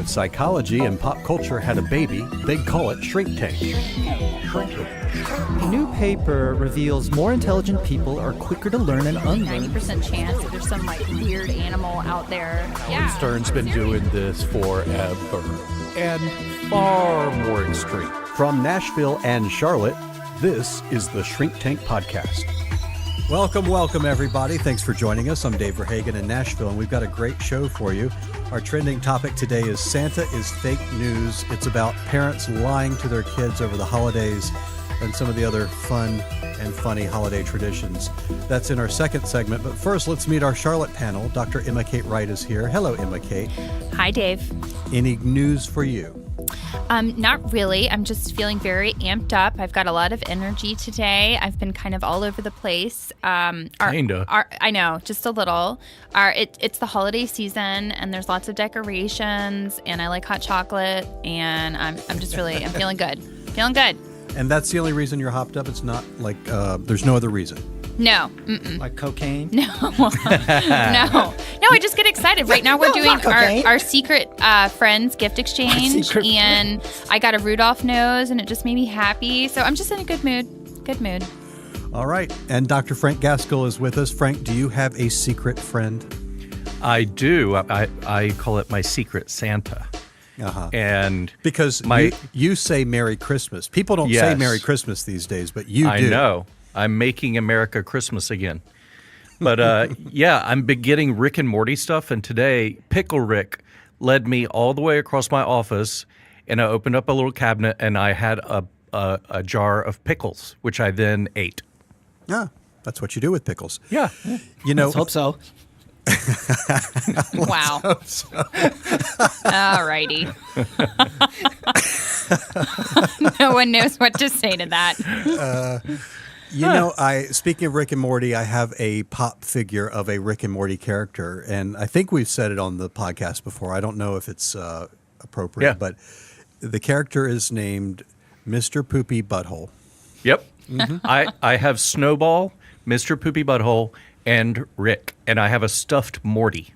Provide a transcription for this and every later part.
if psychology and pop culture had a baby, they'd call it Shrink Tank. A new paper reveals more intelligent people are quicker to learn and unlearn. 90% chance that there's some weird animal out there. Yeah. Stern's been doing this forever. And far more extreme. From Nashville and Charlotte, this is the Shrink Tank Podcast. Welcome, everybody. Thanks for joining us. I'm Dave Verhagen in Nashville, and we've got a great show for you. Our trending topic today is Santa is fake news. It's about parents lying to their kids over the holidays and some of the other fun and funny holiday traditions. That's in our second segment. But first, let's meet our Charlotte panel. Dr. Emma Kate Wright is here. Hello, Emma Kate. Hi, Dave. Any news for you? Not really. I'm just feeling very amped up. I've got a lot of energy today. I've been kind of all over the place. Kinda. I know, just a little. It's the holiday season, and there's lots of decorations, and I like hot chocolate, and I'm feeling good. Feeling good. And that's the only reason you're hopped up? It's not like there's no other reason? No. Like cocaine? No. No, I just get excited. Right now we're doing our secret friends gift exchange, and I got a Rudolph nose, and it just made me happy. So I'm just in a good mood. Good mood. All right. And Dr. Frank Gaskell is with us. Frank, do you have a secret friend? I do. I call it my secret Santa. Uh-huh. And because you say Merry Christmas. People don't say Merry Christmas these days, but you do. I know. I'm making America Christmas again. But yeah, I'm getting Rick and Morty stuff. And today, Pickle Rick led me all the way across my office, and I opened up a little cabinet, and I had a jar of pickles, which I then ate. Yeah, that's what you do with pickles. Yeah. You know, Let's hope so. Wow. All righty. No one knows what to say to that. Speaking of Rick and Morty, I have a pop figure of a Rick and Morty character, and I think we've said it on the podcast before. I don't know if it's appropriate, but the character is named Mr. Poopy Butthole. Yep. Mm-hmm. I have Snowball, Mr. Poopy Butthole, and Rick, and I have a stuffed Morty.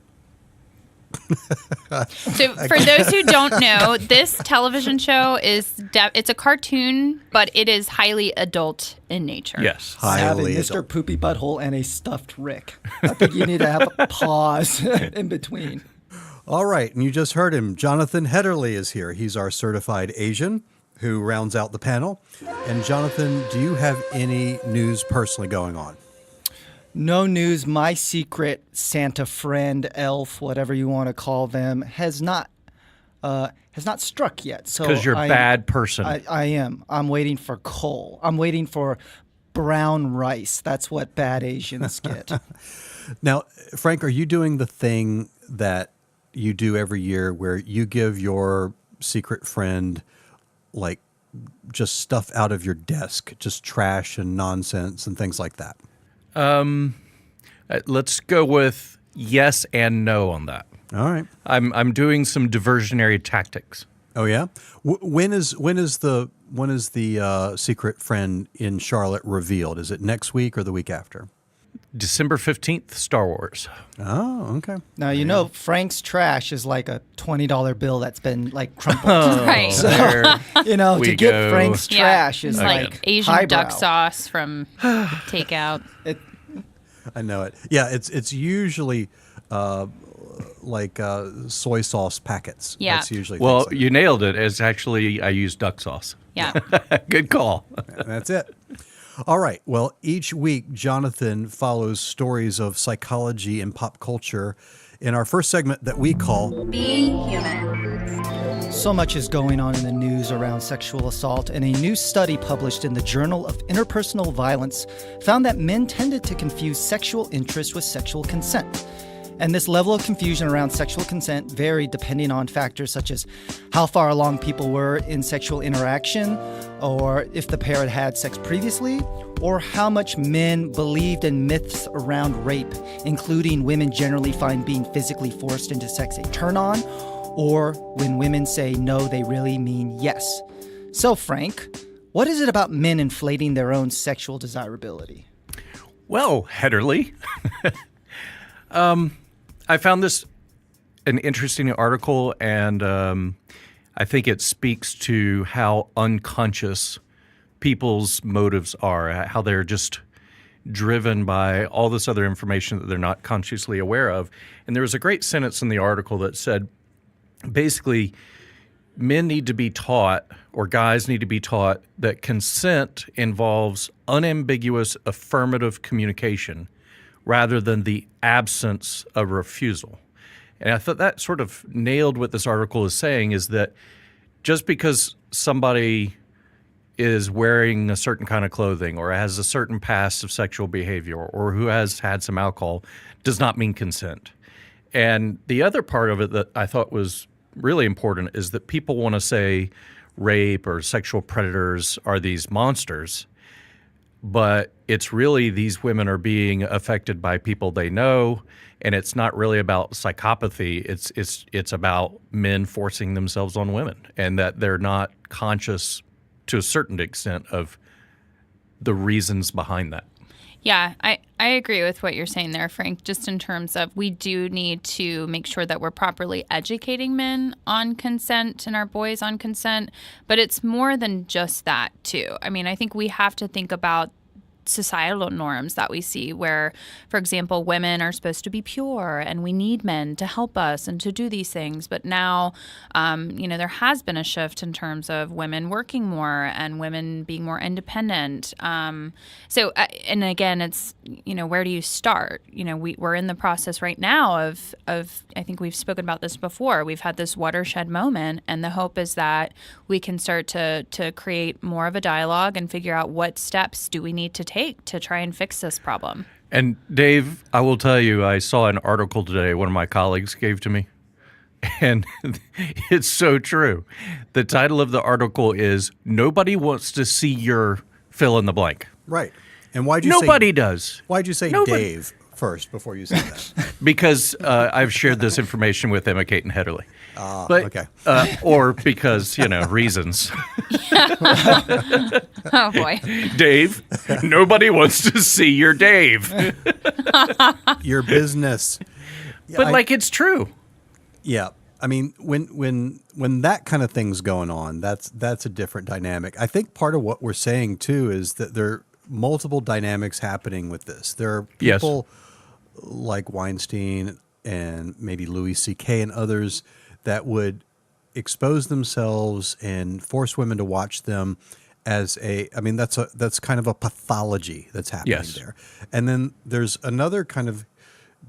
So for those who don't know, this television show it's a cartoon, but it is highly adult in nature. Yes. Highly Mr. adult. Poopy Butthole and a stuffed Rick. I think you need to have a pause in between. All right, and you just heard him. Jonathan Hedderly is here. He's our certified Asian who rounds out the panel. And Jonathan, do you have any news personally going on? No news. My secret Santa friend, elf, whatever you want to call them, has not struck yet. So because you're a bad person. I am. I'm waiting for coal. I'm waiting for brown rice. That's what bad Asians get. Now, Frank, are you doing the thing that you do every year where you give your secret friend like just stuff out of your desk, just trash and nonsense and things like that? Let's go with yes and no on that. All right. I'm doing some diversionary tactics. Oh yeah. When is the secret friend in Charlotte revealed? Is it next week or the week after? December 15th, Star Wars. Oh, okay. Now, you know, Frank's trash is like a $20 bill that's been like crumpled. Right. So, to get Frank's trash is like Asian highbrow. duck sauce from takeout. I know it. Yeah, it's usually like soy sauce packets. Yeah. That's usually You nailed it. It's actually, I use duck sauce. Yeah. Good call. That's it. All right. Well, each week, Jonathan follows stories of psychology and pop culture in our first segment that we call Being Human. So much is going on in the news around sexual assault, and a new study published in the Journal of Interpersonal Violence found that men tended to confuse sexual interest with sexual consent. And this level of confusion around sexual consent varied depending on factors such as how far along people were in sexual interaction, or if the pair had had sex previously, or how much men believed in myths around rape, including women generally find being physically forced into sex a turn-on, or when women say no, they really mean yes. So, Frank, what is it about men inflating their own sexual desirability? Well, Hedderly, I found this an interesting article, and I think it speaks to how unconscious people's motives are, how they're just driven by all this other information that they're not consciously aware of. And there was a great sentence in the article that said, basically, men need to be taught, or guys need to be taught, that consent involves unambiguous affirmative communication rather than the absence of refusal. And I thought that sort of nailed what this article is saying, is that just because somebody is wearing a certain kind of clothing or has a certain past of sexual behavior or who has had some alcohol does not mean consent. And the other part of it that I thought was really important is that people want to say rape or sexual predators are these monsters, but it's really these women are being affected by people they know, and it's not really about psychopathy. It's about men forcing themselves on women, and that they're not conscious to a certain extent of the reasons behind that. Yeah, I agree with what you're saying there, Frank, just in terms of we do need to make sure that we're properly educating men on consent and our boys on consent, but it's more than just that, too. I mean, I think we have to think about societal norms that we see where, for example, women are supposed to be pure and we need men to help us and to do these things. But now, there has been a shift in terms of women working more and women being more independent. And again, it's, where do you start? We're in the process right now of I think we've spoken about this before. We've had this watershed moment, and the hope is that we can start to create more of a dialogue and figure out what steps do we need to take to try and fix this problem. And Dave, I will tell you, I saw an article today one of my colleagues gave to me, and it's so true. The title of the article is "Nobody Wants to See Your Fill in the Blank." Right. And why'd you Nobody does. Why'd you say Nobody. Dave first before you said that? Because I've shared this information with Emma, Kate, and Heatherly. Okay. Or because, reasons. Oh, boy. Dave, nobody wants to see your Dave. Your business. But it's true. Yeah. I mean, when that kind of thing's going on, that's a different dynamic. I think part of what we're saying, too, is that there are multiple dynamics happening with this. There are people like Weinstein and maybe Louis C.K. and others that would expose themselves and force women to watch them as that's kind of a pathology that's happening there. And then there's another kind of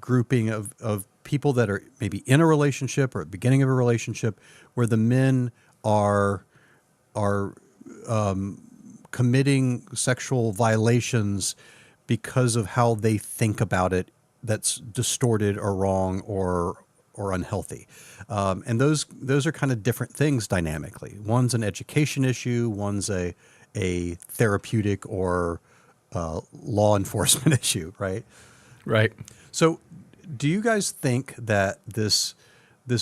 grouping of people that are maybe in a relationship or at the beginning of a relationship where the men are committing sexual violations because of how they think about it that's distorted or wrong or unhealthy. And those are kind of different things dynamically. One's an education issue, one's a therapeutic or law enforcement issue, right? Right. So do you guys think that this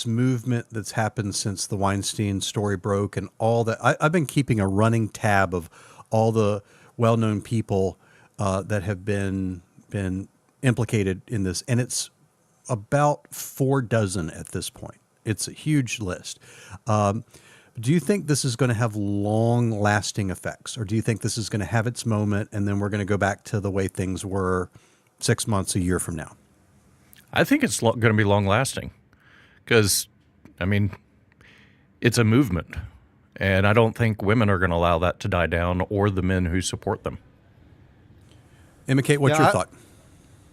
movement that's happened since the Weinstein story broke and all that, I've been keeping a running tab of all the well-known people that have been implicated in this, and it's about 4 dozen at this point. It's a huge list. Do you think this is going to have long-lasting effects, or do you think this is going to have its moment and then we're going to go back to the way things were 6 months, a year from now? I think it's going to be long-lasting because, it's a movement, and I don't think women are going to allow that to die down or the men who support them. Emma Kate, what's your thought?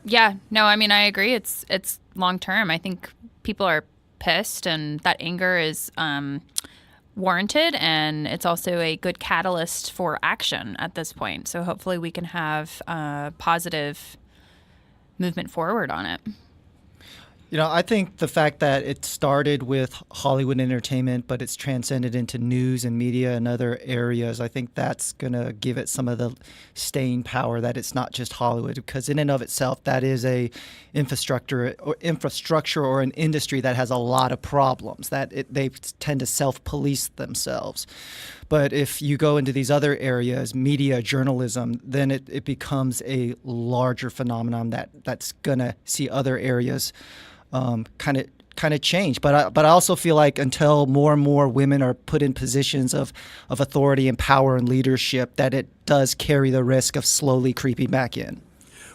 Yeah, no, I agree. It's long term. I think people are pissed, and that anger is warranted, and it's also a good catalyst for action at this point. So hopefully we can have a positive movement forward on it. I think the fact that it started with Hollywood entertainment, but it's transcended into news and media and other areas, I think that's going to give it some of the staying power that it's not just Hollywood, because in and of itself, that is a infrastructure or an industry that has a lot of problems, they tend to self-police themselves. But if you go into these other areas, media, journalism, then it becomes a larger phenomenon that's going to see other areas kind of kind of change. But I also feel like until more and more women are put in positions of authority and power and leadership, that it does carry the risk of slowly creeping back in.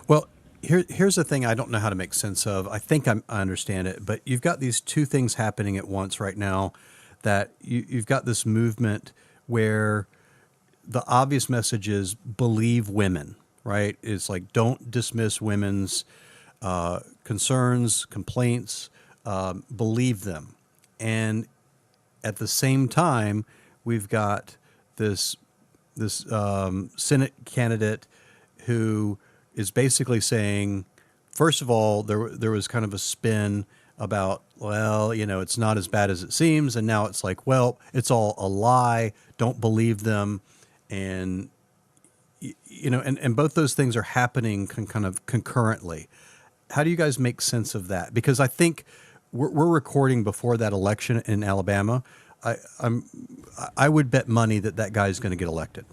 Well, here's the thing I don't know how to make sense of. I think I understand it, but you've got these two things happening at once right now, that you've got this movement where the obvious message is believe women, right? It's like, don't dismiss women's concerns, complaints, believe them. And at the same time, we've got this Senate candidate who is basically saying, first of all, there was kind of a spin about, well, it's not as bad as it seems. And now it's like, well, it's all a lie. Don't believe them. And, and both those things are happening kind of concurrently. How do you guys make sense of that? Because I think we're recording before that election in Alabama. I would bet money that guy's going to get elected.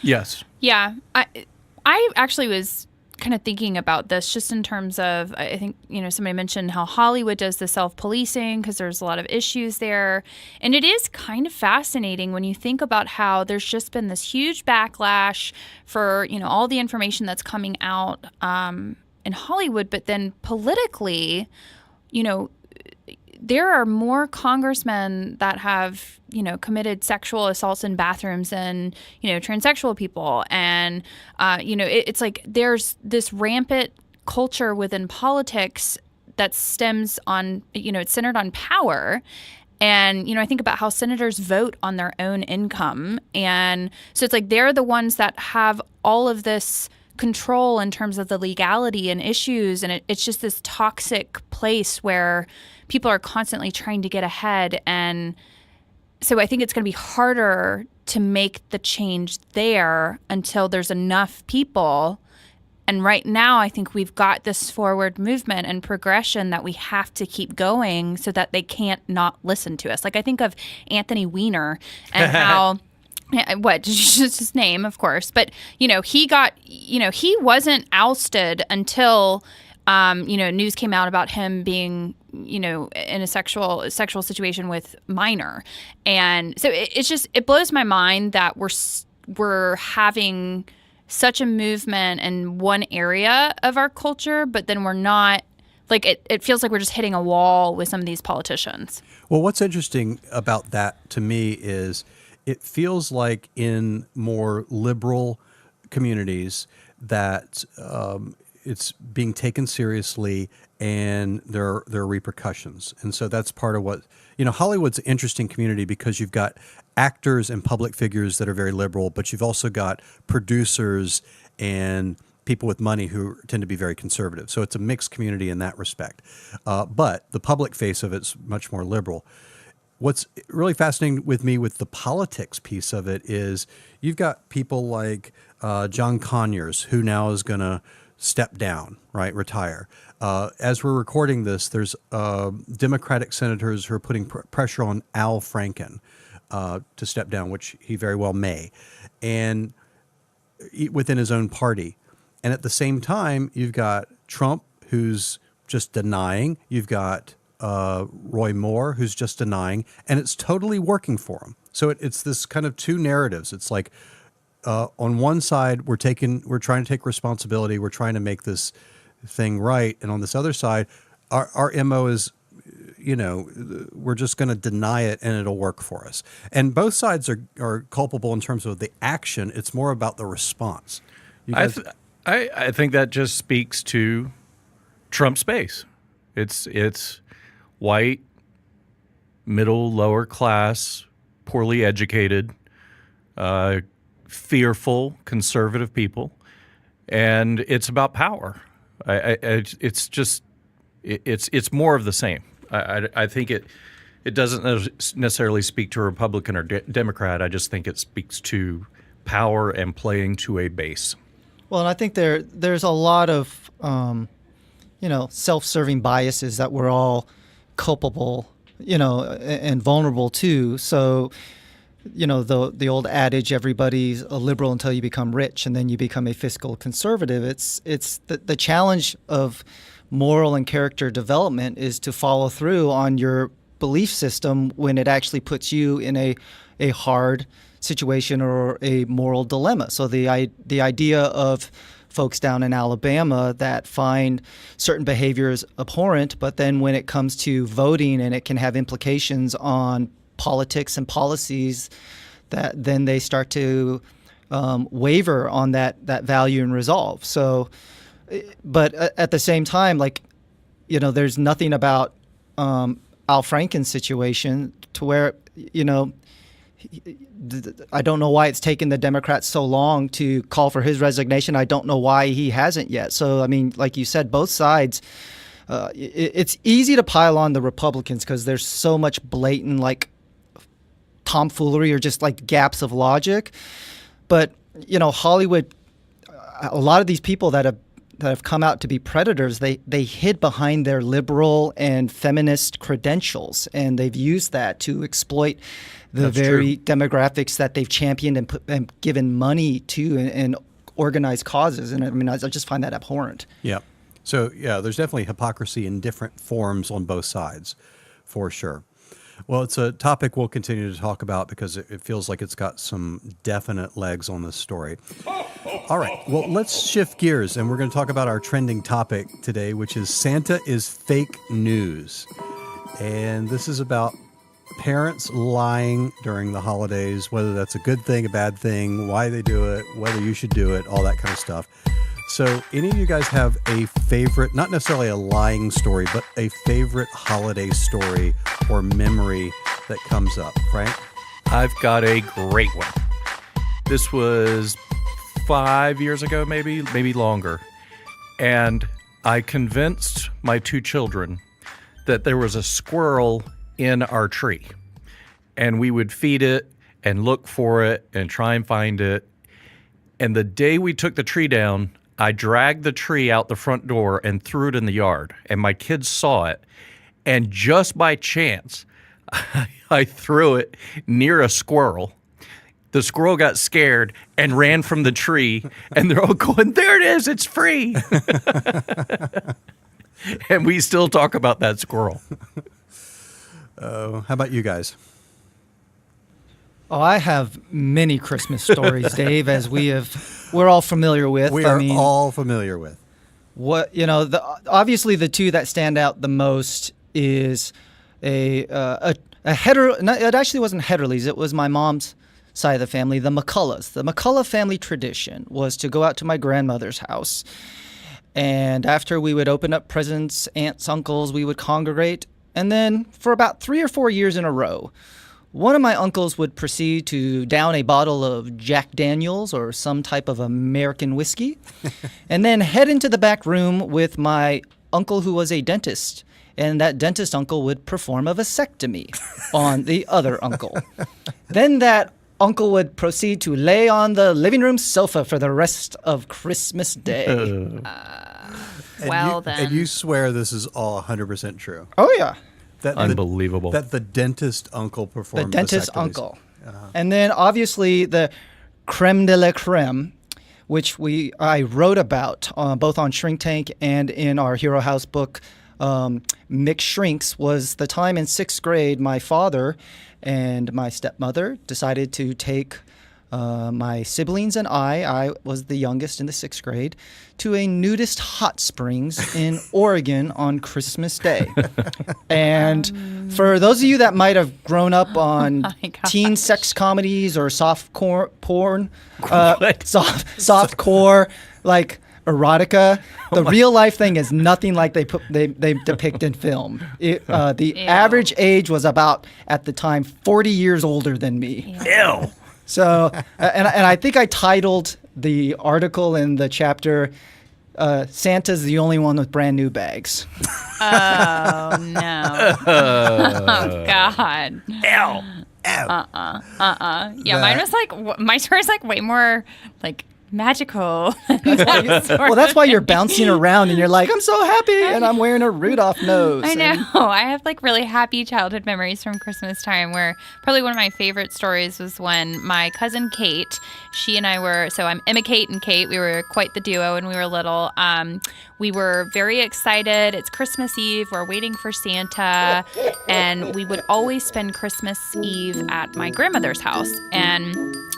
Yes. Yeah. I actually was kind of thinking about this just in terms of, I think, somebody mentioned how Hollywood does the self-policing because there's a lot of issues there. And it is kind of fascinating when you think about how there's just been this huge backlash for, all the information that's coming out in Hollywood. But then politically, there are more congressmen that have, committed sexual assaults in bathrooms than, transsexual people. And, it's like there's this rampant culture within politics that stems on, it's centered on power. And, I think about how senators vote on their own income. And so it's like they're the ones that have all of this control in terms of the legality and issues. And it's just this toxic place where people are constantly trying to get ahead. And so I think it's going to be harder to make the change there until there's enough people. And right now, I think we've got this forward movement and progression that we have to keep going so that they can't not listen to us. Like I think of Anthony Weiner and how... What? Just his name, of course. But, he got, he wasn't ousted until, news came out about him being, in a sexual situation with minor. And so it blows my mind that we're having such a movement in one area of our culture, but then we're not, like, it feels like we're just hitting a wall with some of these politicians. Well, what's interesting about that to me is it feels like in more liberal communities that it's being taken seriously and there are repercussions. And so that's part of what, Hollywood's an interesting community because you've got actors and public figures that are very liberal, but you've also got producers and people with money who tend to be very conservative. So it's a mixed community in that respect. But the public face of it's much more liberal. What's really fascinating with me with the politics piece of it is you've got people like John Conyers, who now is going to step down, right, retire. As we're recording this, there's Democratic senators who are putting pressure on Al Franken to step down, which he very well may, and within his own party. And at the same time, you've got Trump, who's just denying. You've got Roy Moore, who's just denying, and it's totally working for him. So it's this kind of two narratives. It's like on one side, we're trying to take responsibility. We're trying to make this thing right. And on this other side, our MO is, we're just going to deny it and it'll work for us. And both sides are culpable in terms of the action. It's more about the response. I think that just speaks to Trump's base. It's white, middle, lower class, poorly educated, fearful, conservative people, and it's about power. It's more of the same. I think it doesn't necessarily speak to a Republican or Democrat. I just think it speaks to power and playing to a base. Well, and I think there's a lot of self-serving biases that we're all culpable, and vulnerable to. So, the old adage, everybody's a liberal until you become rich and then you become a fiscal conservative. It's the challenge of moral and character development is to follow through on your belief system when it actually puts you in a hard situation or a moral dilemma. So the idea of folks down in Alabama that find certain behaviors abhorrent, but then when it comes to voting and it can have implications on politics and policies, that then they start to waver on that value and resolve. So, but at the same time, like, there's nothing about Al Franken's situation to where, I don't know why it's taken the Democrats so long to call for his resignation. I don't know why he hasn't yet. So, I mean, like you said, both sides, it's easy to pile on the Republicans because there's so much blatant, like, tomfoolery or just, like, gaps of logic. But, Hollywood, a lot of these people that have come out to be predators, they hid behind their liberal and feminist credentials, and they've used that to exploit the demographics that they've championed and given money to and organized causes. And I mean, I just find that abhorrent. Yeah. So, yeah, there's definitely hypocrisy in different forms on both sides, for sure. Well, it's a topic we'll continue to talk about because it feels like it's got some definite legs on this story. All right. Well, let's shift gears, and we're going to talk about our trending topic today, which is Santa is fake news. And this is about parents lying during the holidays, whether that's a good thing, a bad thing, why they do it, whether you should do it, all that kind of stuff. So any of you guys have a favorite, not necessarily a lying story, but a favorite holiday story or memory that comes up, Frank? I've got a great one. This was 5 years ago, maybe longer. And I convinced my 2 children that there was a squirrel in our tree. And we would feed it and look for it and try and find it. And the day we took the tree down, I dragged the tree out the front door and threw it in the yard. And my kids saw it. And just by chance, I threw it near a squirrel. The squirrel got scared and ran from the tree. And they're all going, "There it is, it's free." And we still talk about that squirrel. How about you guys? Oh, I have many Christmas stories, Dave, as we're all familiar with. We are all familiar with. What obviously the 2 that stand out the most is a hetero. No, it actually wasn't Heatherleys. It was my mom's side of the family, the McCulloughs. The McCullough family tradition was to go out to my grandmother's house, and after we would open up presents, aunts, uncles, we would congregate. And then for about 3 or 4 years in a row, one of my uncles would proceed to down a bottle of Jack Daniels or some type of American whiskey and then head into the back room with my uncle who was a dentist. And that dentist uncle would perform a vasectomy on the other uncle. Then that uncle would proceed to lay on the living room sofa for the rest of Christmas Day. And you swear this is all 100% true? Oh, yeah. Unbelievable. That the dentist uncle performed the dentist uncle. And then obviously the creme de la creme, which I wrote about both on Shrink Tank and in our Hero House book, Mixed Shrinks, was the time in 6th grade my father and my stepmother decided to take my siblings and I was the youngest in the 6th grade, to a nudist hot springs in Oregon on Christmas Day. And for those of you that might have grown up on teen sex comedies or soft porn, softcore, like erotica, the real life thing is nothing like they depict in film. The average age was about, at the time, 40 years older than me. Ew. So, and I think I titled the article in the chapter, Santa's the only one with brand new bags. Oh, no. Oh, God. Ew. Yeah, mine was like, my story's like way more like magical. Well, that's why you're bouncing around and you're like, I'm so happy and I'm wearing a Rudolph nose. I know. I have like really happy childhood memories from Christmas time, where probably one of my favorite stories was when my cousin Kate, she and I were, so I'm Emma Kate and Kate, we were quite the duo when we were little. we were very excited. It's Christmas Eve. We're waiting for Santa. And we would always spend Christmas Eve at my grandmother's house. And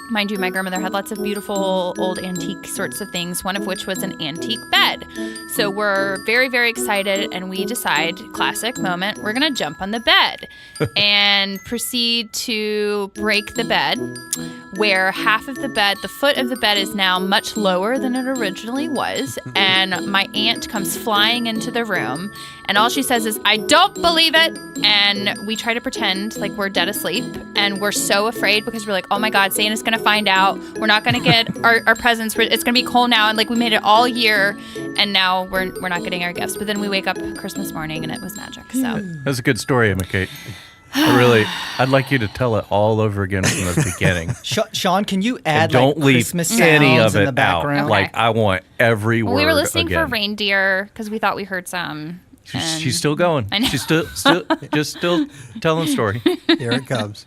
mind you, my grandmother had lots of beautiful old antique sorts of things, one of which was an antique bed. So we're very, very excited, and we decide, classic moment, we're going to jump on the bed and proceed to break the bed, where half of the bed, the foot of the bed is now much lower than it originally was, and my aunt comes flying into the room, and all she says is, "I don't believe it," and we try to pretend like we're dead asleep, and we're so afraid because we're like, oh my God, Santa's going to find out. We're not going to get our presents. It's going to be cold now, and like we made it all year, and now we're not getting our gifts. But then we wake up Christmas morning, and it was magic. So That's a good story, Emma Kate. I'd like you to tell it all over again from the beginning. Sean, can you add don't like leave Christmas sounds any of in it the background? out. Like I want every word. we were listening again. for reindeer because we thought we heard some. She's still going. I know. She's still telling the story. Here it comes.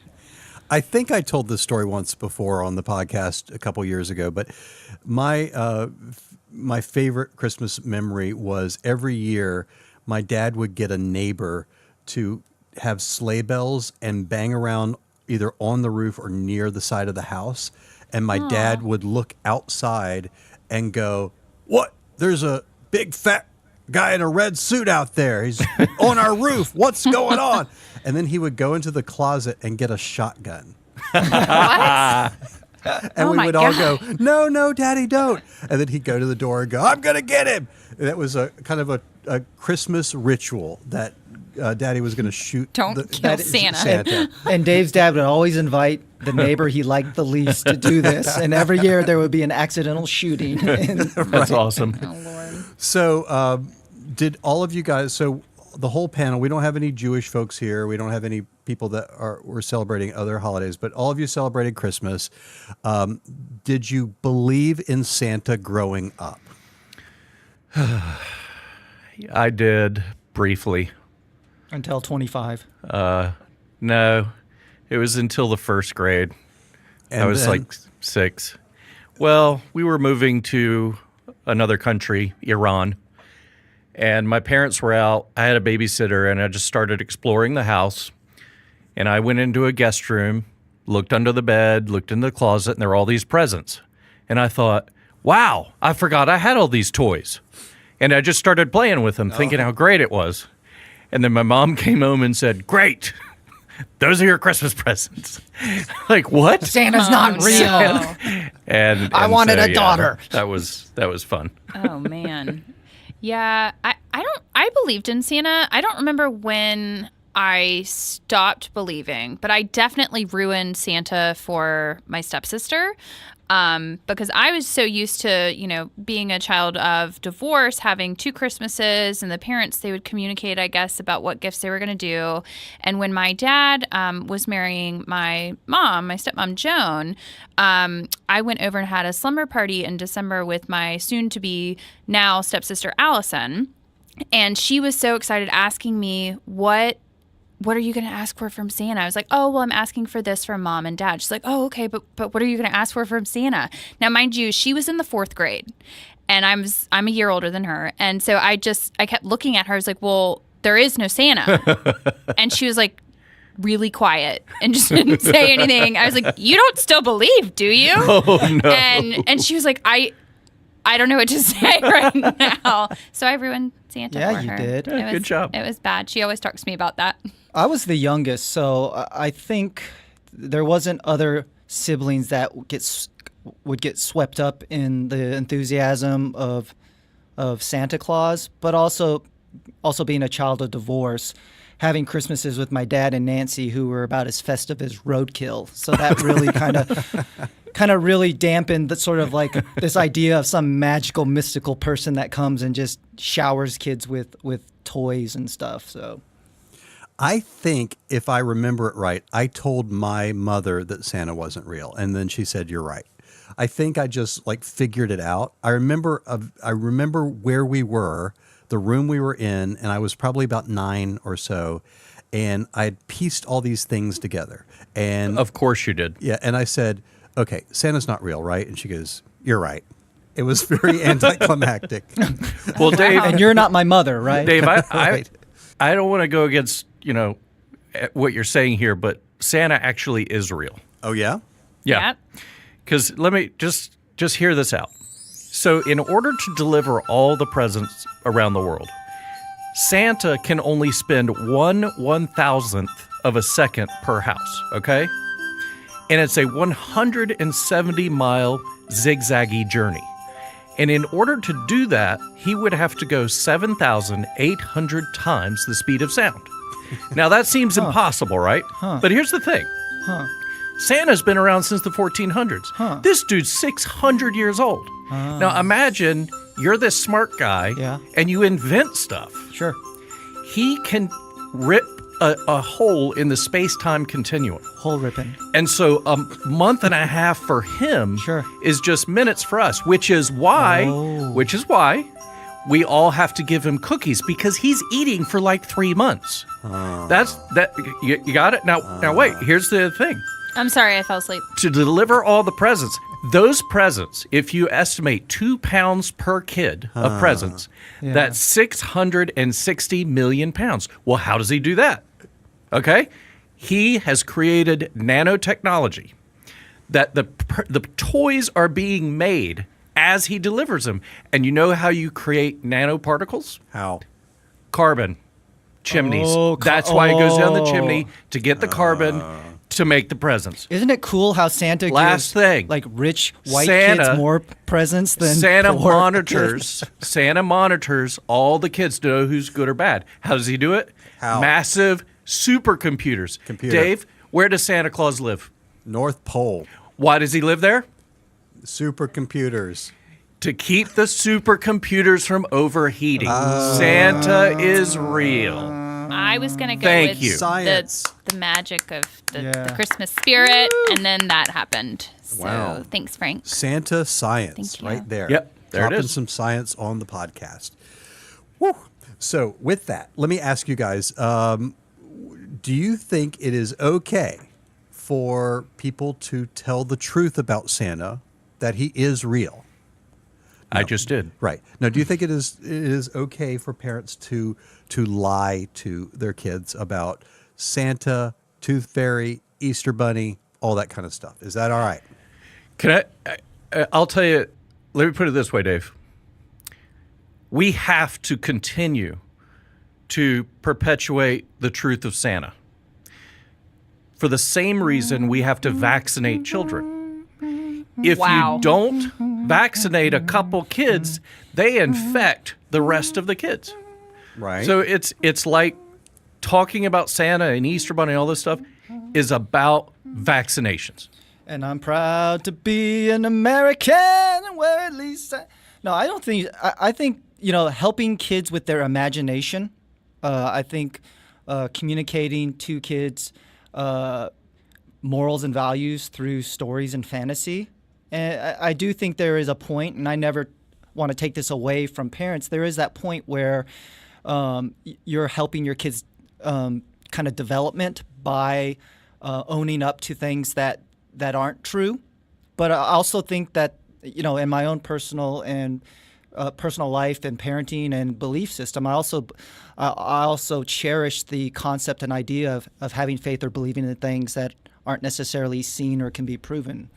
I think I told this story once before on the podcast a couple years ago, but my favorite Christmas memory was every year my dad would get a neighbor to have sleigh bells and bang around either on the roof or near the side of the house. And my dad would look outside and go, "What? There's a big fat guy in a red suit out there. He's on our roof. What's going on?" And then he would go into the closet and get a shotgun. What? And Oh we my would all God. go, no, Daddy, don't. And then he'd go to the door and go, "I'm going to get him." And that was a kind of a Christmas ritual that Daddy was going to shoot. Don't kill Santa. Santa. And Dave's dad would always invite the neighbor he liked the least to do this. And every year there would be an accidental shooting. That's awesome. Oh, Lord. So did all of you guys, so the whole panel, we don't have any Jewish folks here. We don't have any people that were celebrating other holidays, but all of you celebrated Christmas. Did you believe in Santa growing up? I did briefly. Until 25. No, it was until the first grade. And I was then- like 6. Well, we were moving to another country, Iran, and my parents were out. I had a babysitter, and I just started exploring the house. And I went into a guest room, looked under the bed, looked in the closet, and there were all these presents. And I thought, wow, I forgot I had all these toys. And I just started playing with them, thinking how great it was. And then my mom came home and said, "Great, those are your Christmas presents." Like, what? Santa's not real. No. And I wanted so, a daughter. That was fun. Oh man. Yeah, I believed in Santa. I don't remember when I stopped believing, but I definitely ruined Santa for my stepsister. Because I was so used to, being a child of divorce, having 2 Christmases, and the parents, they would communicate, I guess, about what gifts they were going to do. And when my dad was marrying my stepmom, Joan, I went over and had a slumber party in December with my soon-to-be now stepsister, Allison. And she was so excited asking me, what are you going to ask for from Santa? I was like, oh, well, I'm asking for this from Mom and Dad. She's like, oh, okay, but what are you going to ask for from Santa? Now, mind you, she was in the 4th grade, and I'm a year older than her. And so I kept looking at her. I was like, well, there is no Santa. And she was like, really quiet and just didn't say anything. I was like, you don't still believe, do you? Oh, no. And she was like, I don't know what to say right now. So I ruined Santa Yeah, for you her. did. Yeah, good job. It was bad. She always talks to me about that. I was the youngest, so I think there wasn't other siblings that would get swept up in the enthusiasm of Santa Claus, but also being a child of divorce, having Christmases with my dad and Nancy, who were about as festive as roadkill. So that really kind of really dampened the sort of like this idea of some magical, mystical person that comes and just showers kids with toys and stuff. So I think, if I remember it right, I told my mother that Santa wasn't real, and then she said, "You're right." I think I just figured it out. I remember where we were, the room we were in, and I was probably about 9 or so, and I had pieced all these things together. And Of course you did. yeah, and I said, "Okay, Santa's not real, right?" And she goes, "You're right." It was very anticlimactic. Well, Dave, And you're not my mother, right? Dave, Right. I don't want to go against, what you're saying here, but Santa actually is real. Oh, yeah? Yeah. Because let me just hear this out. So in order to deliver all the presents around the world, Santa can only spend 1/1000th of a second per house, okay? And it's a 170-mile zigzaggy journey. And in order to do that, he would have to go 7,800 times the speed of sound. Now, that seems impossible, right? But here's the thing. Santa's been around since the 1400s. This dude's 600 years old. Now, imagine you're this smart guy and you invent stuff. Sure. He can rip a hole in the space-time continuum. Hole ripping. And so a month and a half for him is just minutes for us, which is why we all have to give him cookies because he's eating for like 3 months. You got it? Now wait, here's the thing. I'm sorry, I fell asleep. To deliver all the presents, those presents, if you estimate 2 pounds per kid of presents, that's 660 million pounds. Well, how does he do that? Okay? He has created nanotechnology that the toys are being made as he delivers them. And you know how you create nanoparticles? How? Carbon. Chimneys. That's why it goes down the chimney to get the carbon to make the presents. Isn't it cool how Santa gives like rich white kids more presents than Santa poor monitors. Santa monitors all the kids to know who's good or bad. How does he do it? How? Massive supercomputers. Dave, where does Santa Claus live? North Pole. Why does he live there? Supercomputers. To keep the supercomputers from overheating. Santa is real. I was going to go Thank with you. Science. the magic of the Christmas spirit, and then that happened. So thanks, Frank. Santa science Thank you. right there. Yep, there Dropping it is. some science on the podcast. Woo. So with that, let me ask you guys, do you think it is okay for people to tell the truth about Santa, that he is real? I just did. Right. Now, do you think it is okay for parents to lie to their kids about Santa, Tooth Fairy, Easter Bunny, all that kind of stuff? Is that all right? I'll tell you, let me put it this way, Dave. We have to continue to perpetuate the truth of Santa. For the same reason we have to vaccinate children. If you don't vaccinate a couple kids, they infect the rest of the kids. Right. So it's like talking about Santa and Easter Bunny and all this stuff is about vaccinations. And I'm proud to be an American, where at least no, I don't think. I think helping kids with their imagination. I think communicating to kids morals and values through stories and fantasy. And I do think there is a point, and I never want to take this away from parents. There is that point where you're helping your kids' kind of development by owning up to things that aren't true. But I also think that in my own personal life and parenting and belief system, I also cherish the concept and idea of having faith or believing in things that aren't necessarily seen or can be proven.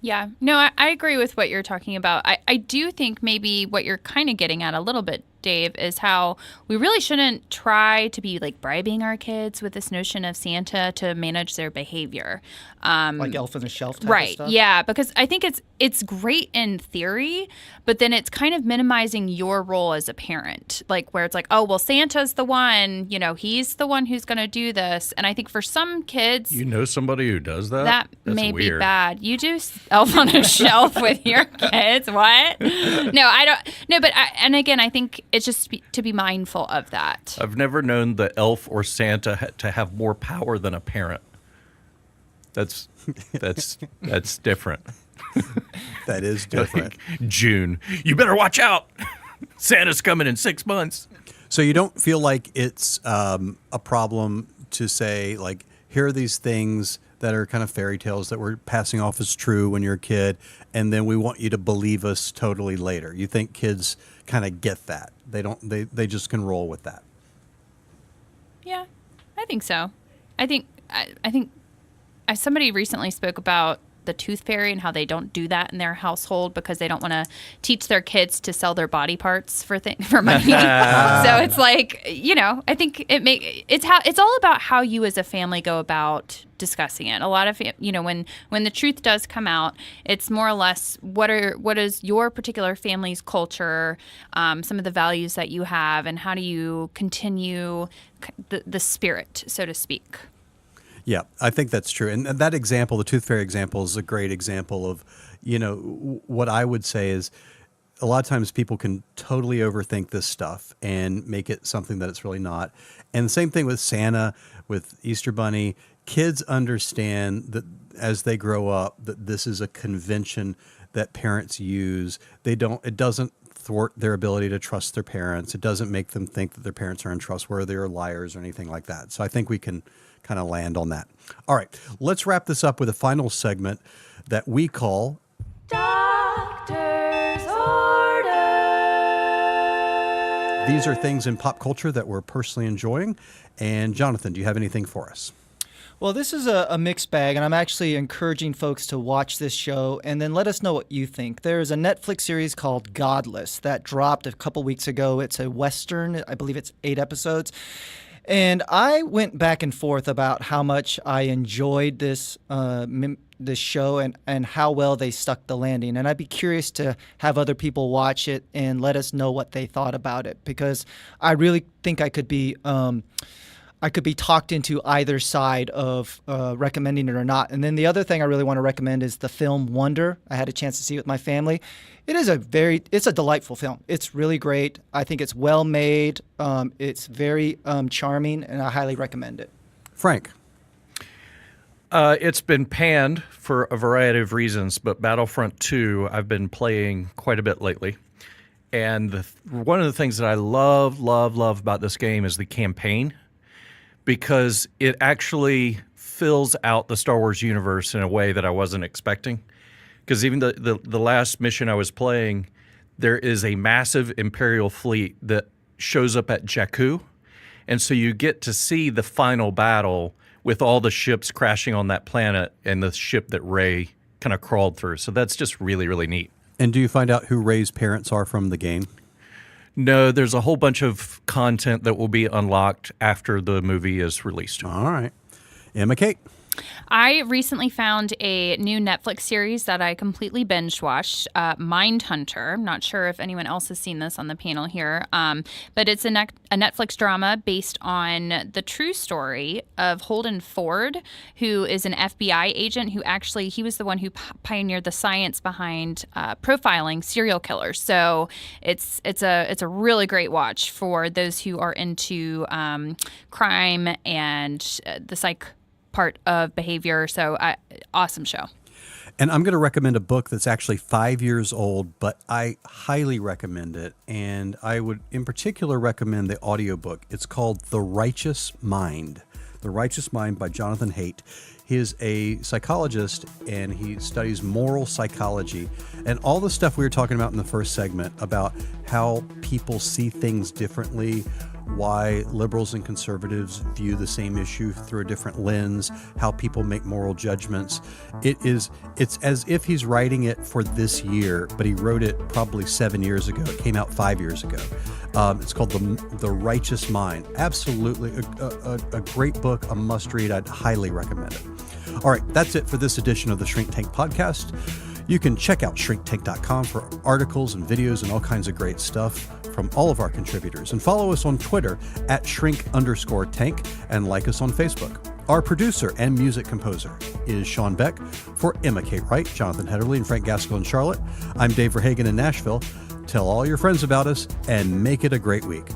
Yeah. No, I agree with what you're talking about. I do think maybe what you're kind of getting at a little bit, Dave, is how we really shouldn't try to be like bribing our kids with this notion of Santa to manage their behavior. Like Elf on the Shelf type right. of stuff? Yeah, because I think it's great in theory, but then it's kind of minimizing your role as a parent. Like where it's like, oh, well, Santa's the one, he's the one who's going to do this. And I think for some kids... You know somebody who does that? That's may weird. be bad. You do Elf on a Shelf with your kids. What? No, I don't. No, but and again, I think it's just to be mindful of that. I've never known the elf or Santa to have more power than a parent. That's different. That is different. Like, June, you better watch out. Santa's coming in 6 months. So you don't feel like it's a problem to say, like, here are these things that are kind of fairy tales that we're passing off as true when you're a kid, and then we want you to believe us totally later. You think kids kind of get that? They just can roll with that. Yeah, I think so. I think somebody recently spoke about the tooth fairy and how they don't do that in their household because they don't want to teach their kids to sell their body parts for money. So it's like, I think it's all about how you as a family go about discussing it. A lot of when the truth does come out, it's more or less what is your particular family's culture, some of the values that you have, and how do you continue the spirit, so to speak. Yeah, I think that's true. And that example, the tooth fairy example, is a great example of, what I would say is a lot of times people can totally overthink this stuff and make it something that it's really not. And the same thing with Santa, with Easter Bunny. Kids understand that as they grow up, that this is a convention that parents use. It doesn't thwart their ability to trust their parents. It doesn't make them think that their parents are untrustworthy or liars or anything like that. So I think we can kind of land on that. All right, let's wrap this up with a final segment that we call Doctor's Order. These are things in pop culture that we're personally enjoying. And Jonathan, do you have anything for us? Well, this is a mixed bag, and I'm actually encouraging folks to watch this show and then let us know what you think. There's a Netflix series called Godless that dropped a couple weeks ago. It's a Western. I believe it's 8 episodes. And I went back and forth about how much I enjoyed this show and how well they stuck the landing. And I'd be curious to have other people watch it and let us know what they thought about it, because I really think I could be talked into either side of recommending it or not. And then the other thing I really want to recommend is the film Wonder. I had a chance to see it with my family. It's a delightful film. It's really great. I think it's well made. It's very charming, and I highly recommend it. Frank? It's been panned for a variety of reasons, but Battlefront 2 I've been playing quite a bit lately. And one of the things that I love about this game is the campaign, because it actually fills out the Star Wars universe in a way that I wasn't expecting. Because even the last mission I was playing, there is a massive Imperial fleet that shows up at Jakku. And so you get to see the final battle with all the ships crashing on that planet and the ship that Rey kind of crawled through. So that's just really, really neat. And do you find out who Rey's parents are from the game? No, there's a whole bunch of content that will be unlocked after the movie is released. All right. Emma Kate? I recently found a new Netflix series that I completely binge watched, Mindhunter. I'm not sure if anyone else has seen this on the panel here, but it's a Netflix drama based on the true story of Holden Ford, who is an FBI agent who he was the one who pioneered the science behind profiling serial killers. So it's a really great watch for those who are into crime and the psych part of behavior. So awesome show. And I'm going to recommend a book that's actually 5 years old, but I highly recommend it. And I would in particular recommend the audiobook. It's called The Righteous Mind. The Righteous Mind by Jonathan Haidt. He is a psychologist and he studies moral psychology and all the stuff we were talking about in the first segment about how people see things differently, why liberals and conservatives view the same issue through a different lens, how people make moral judgments. It's as if he's writing it for this year, but he wrote it probably 7 years ago. It came out 5 years ago. It's called The Righteous Mind. Absolutely a great book, a must read. I'd highly recommend it. All right, that's it for this edition of the Shrink Tank Podcast. You can check out shrinktank.com for articles and videos and all kinds of great stuff from all of our contributors. And follow us on Twitter at @shrink_tank and like us on Facebook. Our producer and music composer is Sean Beck. For Emma Kate Wright, Jonathan Hedderly, and Frank Gaskell in Charlotte, I'm Dave Verhagen in Nashville. Tell all your friends about us and make it a great week.